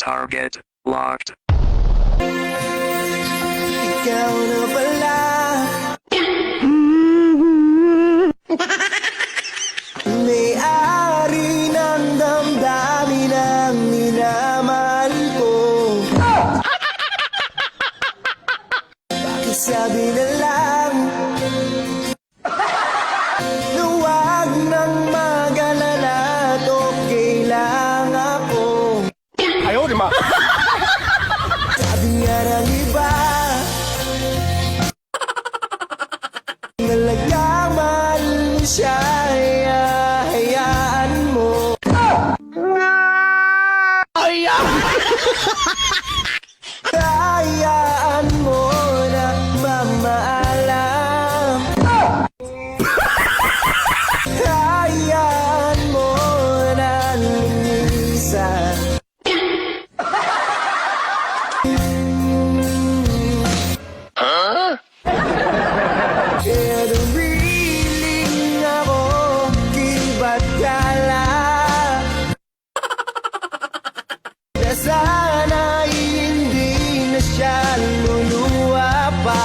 Target locked. Ikaw na pala. May-ari ng damdamin ang minamahal ko. Pakisabi na lang na huwag nang mag-alala at okay lang ako. Ayaw, di ma. Sabi nga ng iba, talagang mahal mo siya, hayaan mo. Hayaan mo na mamaalam. Hayaan mo na lumisan. Kaya dumiling ako, kiba't gala. Na sana'y hindi na siya luluwa pa.